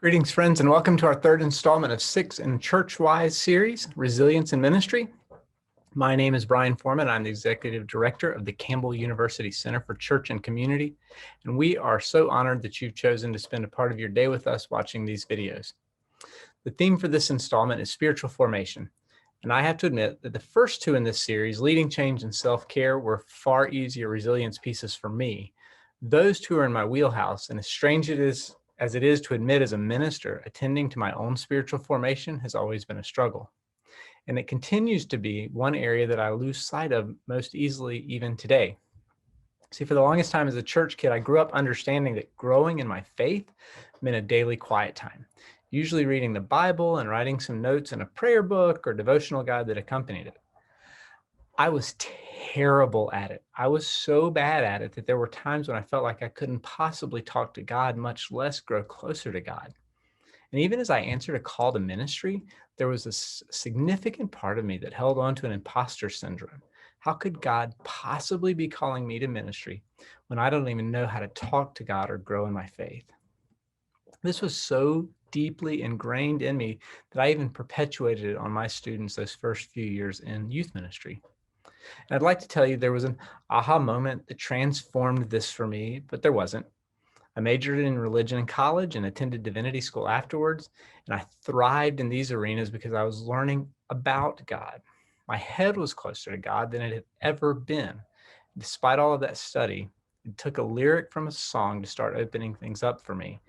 Greetings, friends, and welcome to our third installment of 6 in ChurchWise series, Resilience in Ministry. My name is Brian Foreman. I'm the Executive Director of the Campbell University Center for Church and Community, and we are so honored that you've chosen to spend a part of your day with us watching these videos. The theme for this installment is spiritual formation, and I have to admit that the first two in this series, Leading Change and Self-Care, were far easier resilience pieces for me. Those two are in my wheelhouse, and as strange as it is to admit as a minister, attending to my own spiritual formation has always been a struggle. And it continues to be one area that I lose sight of most easily even today. See, for the longest time as a church kid, I grew up understanding that growing in my faith meant a daily quiet time, usually reading the Bible and writing some notes in a prayer book or devotional guide that accompanied it. I was terrible at it. I was so bad at it that there were times when I felt like I couldn't possibly talk to God, much less grow closer to God. And even as I answered a call to ministry, there was a significant part of me that held on to an imposter syndrome. How could God possibly be calling me to ministry when I don't even know how to talk to God or grow in my faith? This was so deeply ingrained in me that I even perpetuated it on my students those first few years in youth ministry. And I'd like to tell you there was an aha moment that transformed this for me, but there wasn't. I majored in religion in college and attended divinity school afterwards, and I thrived in these arenas because I was learning about God. My head was closer to God than it had ever been. Despite all of that study, it took a lyric from a song to start opening things up for me.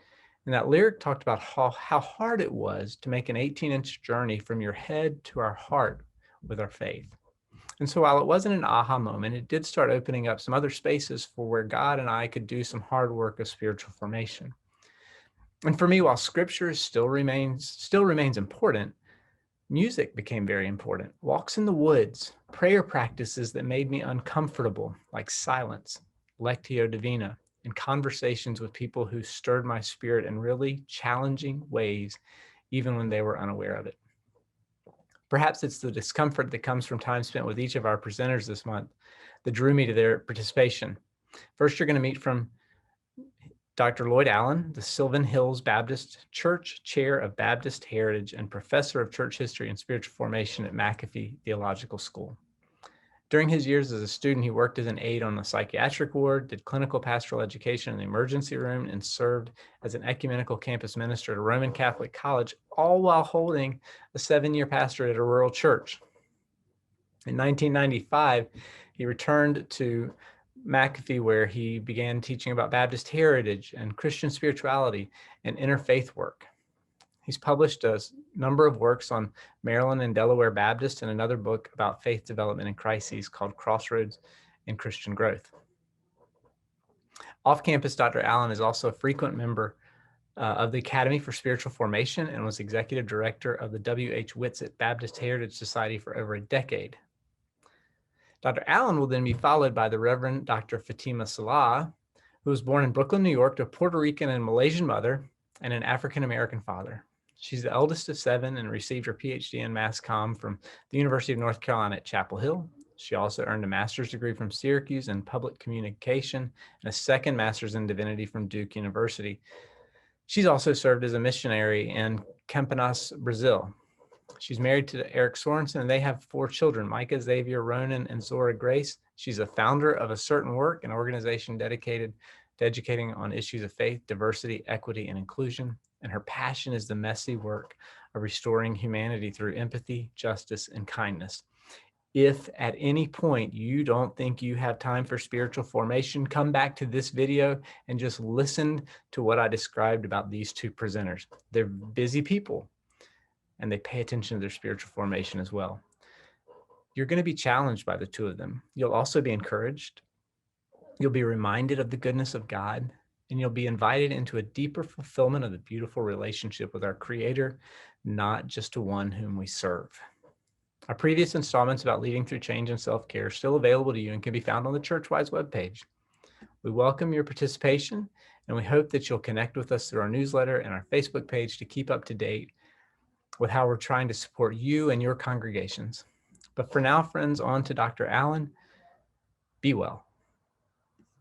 And that lyric talked about how hard it was to make an 18-inch journey from your head to our heart with our faith. And so while it wasn't an aha moment, it did start opening up some other spaces for where God and I could do some hard work of spiritual formation. And for me, while scripture still remains important, music became very important. Walks in the woods, prayer practices that made me uncomfortable, like silence, lectio divina, and conversations with people who stirred my spirit in really challenging ways, even when they were unaware of it. Perhaps it's the discomfort that comes from time spent with each of our presenters this month that drew me to their participation. First, you're going to meet from Dr. Lloyd Allen, the Sylvan Hills Baptist Church Chair of Baptist Heritage and Professor of Church History and Spiritual Formation at McAfee Theological School. During his years as a student, he worked as an aide on the psychiatric ward, did clinical pastoral education in the emergency room, and served as an ecumenical campus minister at a Roman Catholic college, all while holding a 7-year pastorate at a rural church. In 1995, he returned to McAfee, where he began teaching about Baptist heritage and Christian spirituality and interfaith work. He's published a number of works on Maryland and Delaware Baptist and another book about faith development in crises called Crossroads in Christian Growth. Off campus, Dr. Allen is also a frequent member of the Academy for Spiritual Formation and was executive director of the W.H. Whitsitt Baptist Heritage Society for over a decade. Dr. Allen will then be followed by the Reverend Dr. Fatima Salah, who was born in Brooklyn, New York, to a Puerto Rican and Malaysian mother and an African-American father. She's the eldest of 7 and received her PhD in Mass Comm from the University of North Carolina at Chapel Hill. She also earned a master's degree from Syracuse in public communication and a second master's in divinity from Duke University. She's also served as a missionary in Campinas, Brazil. She's married to Eric Sorensen, and they have 4 children, Micah, Xavier, Ronan, and Zora Grace. She's a founder of A Certain Work, an organization dedicated to educating on issues of faith, diversity, equity, and inclusion. And her passion is the messy work of restoring humanity through empathy, justice, and kindness. If at any point you don't think you have time for spiritual formation, come back to this video and just listen to what I described about these 2 presenters. They're busy people, and they pay attention to their spiritual formation as well. You're going to be challenged by the 2 of them. You'll also be encouraged. You'll be reminded of the goodness of God, and you'll be invited into a deeper fulfillment of the beautiful relationship with our Creator, not just to one whom we serve. Our previous installments about leading through change and self-care are still available to you and can be found on the ChurchWise webpage. We welcome your participation, and we hope that you'll connect with us through our newsletter and our Facebook page to keep up to date with how we're trying to support you and your congregations. But for now, friends, on to Dr. Allen. Be well.